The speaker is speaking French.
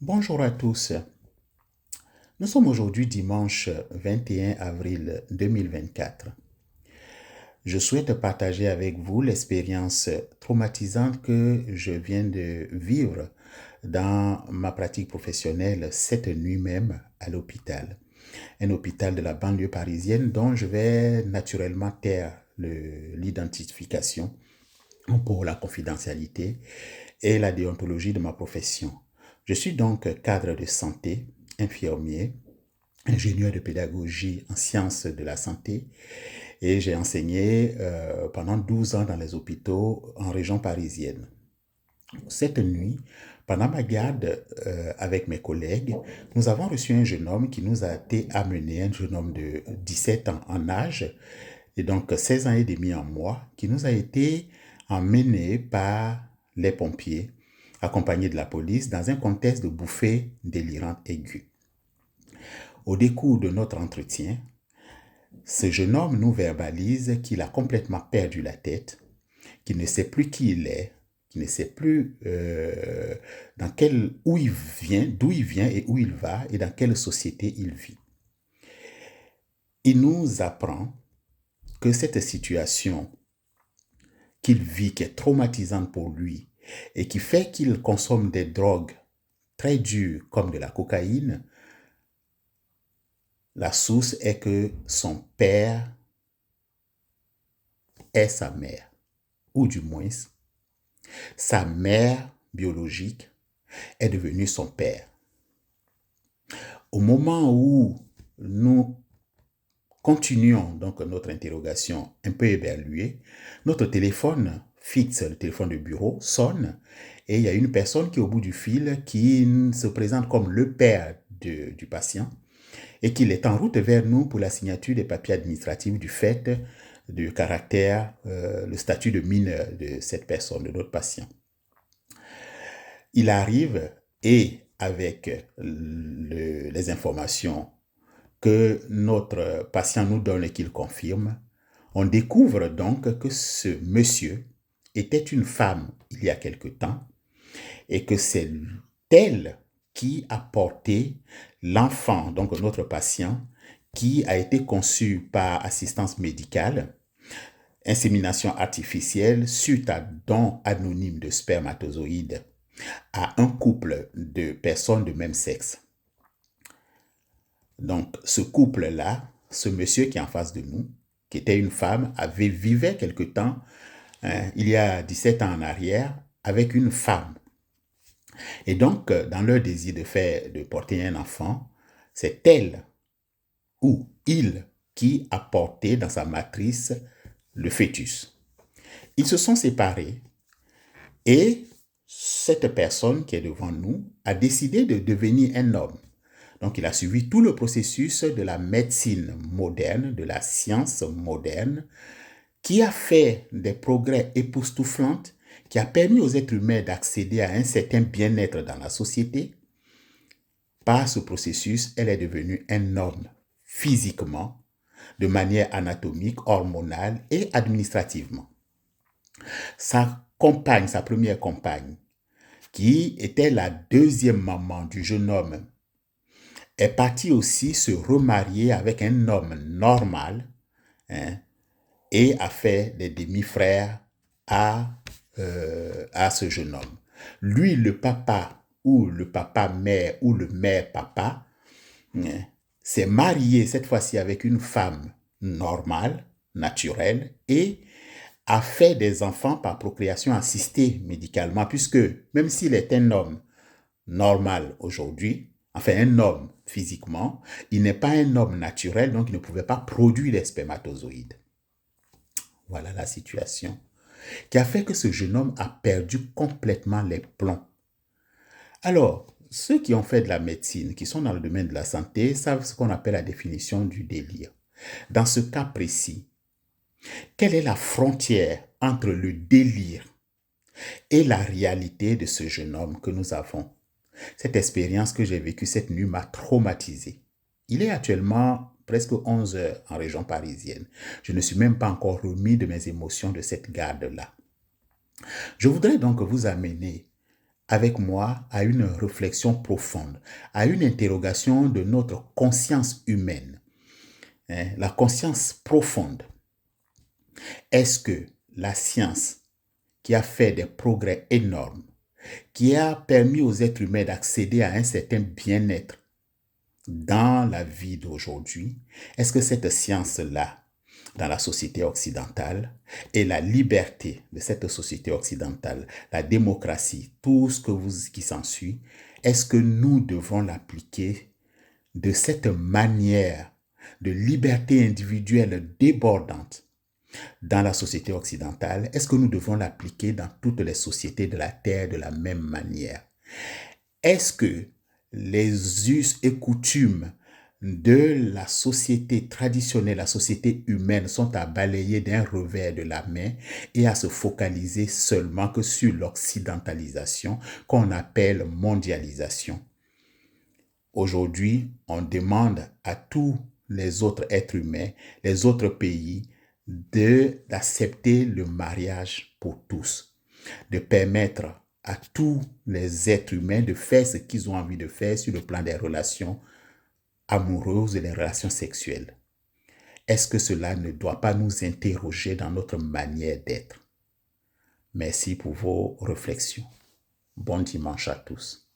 Bonjour à tous. Nous sommes aujourd'hui dimanche 21 avril 2024. Je souhaite partager avec vous l'expérience traumatisante que je viens de vivre dans ma pratique professionnelle cette nuit même à l'hôpital. Un hôpital de la banlieue parisienne dont je vais naturellement taire l'identification pour la confidentialité et la déontologie de ma profession. Je suis donc cadre de santé, infirmier, ingénieur de pédagogie en sciences de la santé et j'ai enseigné pendant 12 ans dans les hôpitaux en région parisienne. Cette nuit, pendant ma garde avec mes collègues, nous avons reçu un jeune homme qui nous a été amené, un jeune homme de 17 ans en âge et donc 16 ans et demi en moi, qui nous a été emmené par les pompiers, accompagné de la police, dans un contexte de bouffée délirante aiguë. Au décours de notre entretien, ce jeune homme nous verbalise qu'il a complètement perdu la tête, qu'il ne sait plus qui il est, qu'il ne sait plus où il vient, d'où il vient et où il va et dans quelle société il vit. Il nous apprend que cette situation qu'il vit, qui est traumatisante pour lui et qui fait qu'il consomme des drogues très dures comme de la cocaïne, la source est que son père est sa mère, ou du moins, sa mère biologique est devenue son père. Au moment où nous continuons donc notre interrogation un peu éberluée, notre téléphone fixe, le téléphone de bureau, sonne et il y a une personne qui est au bout du fil qui se présente comme le père du patient et qu'il est en route vers nous pour la signature des papiers administratifs du fait du caractère, le statut de mineur de cette personne, de notre patient. Il arrive et avec les informations que notre patient nous donne et qu'il confirme, on découvre donc que ce monsieur était une femme il y a quelque temps et que c'est elle qui a porté l'enfant, donc notre patient, qui a été conçu par assistance médicale, insémination artificielle suite à don anonyme de spermatozoïdes à un couple de personnes de même sexe. Donc, ce couple-là, ce monsieur qui est en face de nous, qui était une femme, vivait quelque temps, il y a 17 ans en arrière, avec une femme. Et donc, dans leur désir de porter un enfant, c'est elle ou il qui a porté dans sa matrice le fœtus. Ils se sont séparés et cette personne qui est devant nous a décidé de devenir un homme. Donc, il a suivi tout le processus de la médecine moderne, de la science moderne, qui a fait des progrès époustouflants, qui a permis aux êtres humains d'accéder à un certain bien-être dans la société. Par ce processus, elle est devenue un homme physiquement, de manière anatomique, hormonale et administrativement. Sa compagne, sa première compagne, qui était la deuxième maman du jeune homme, est partie aussi se remarier avec un homme normal, hein, et a fait des demi-frères à ce jeune homme. Lui, le papa ou le papa-mère ou le mère-papa, hein, s'est marié cette fois-ci avec une femme normale, naturelle, et a fait des enfants par procréation assistée médicalement, puisque même s'il est un homme normal aujourd'hui, enfin un homme physiquement, il n'est pas un homme naturel, donc il ne pouvait pas produire des spermatozoïdes. Voilà la situation qui a fait que ce jeune homme a perdu complètement les plombs. Alors, ceux qui ont fait de la médecine, qui sont dans le domaine de la santé, savent ce qu'on appelle la définition du délire. Dans ce cas précis, quelle est la frontière entre le délire et la réalité de ce jeune homme que nous avons? Cette expérience que j'ai vécue cette nuit m'a traumatisé. Il est actuellement presque 11 heures en région parisienne. Je ne suis même pas encore remis de mes émotions de cette garde-là. Je voudrais donc vous amener avec moi à une réflexion profonde, à une interrogation de notre conscience humaine, hein, la conscience profonde. Est-ce que la science, qui a fait des progrès énormes, qui a permis aux êtres humains d'accéder à un certain bien-être dans la vie d'aujourd'hui, est-ce que cette science-là, dans la société occidentale, et la liberté de cette société occidentale, la démocratie, tout ce qui s'ensuit, est-ce que nous devons l'appliquer de cette manière de liberté individuelle débordante dans la société occidentale? Est-ce que nous devons l'appliquer dans toutes les sociétés de la Terre de la même manière? Est-ce que les us et coutumes de la société traditionnelle, la société humaine, sont à balayer d'un revers de la main et à se focaliser seulement que sur l'occidentalisation qu'on appelle mondialisation? Aujourd'hui, on demande à tous les autres êtres humains, les autres pays, d'accepter le mariage pour tous, de permettre à tous les êtres humains de faire ce qu'ils ont envie de faire sur le plan des relations amoureuses et des relations sexuelles. Est-ce que cela ne doit pas nous interroger dans notre manière d'être? Merci pour vos réflexions. Bon dimanche à tous.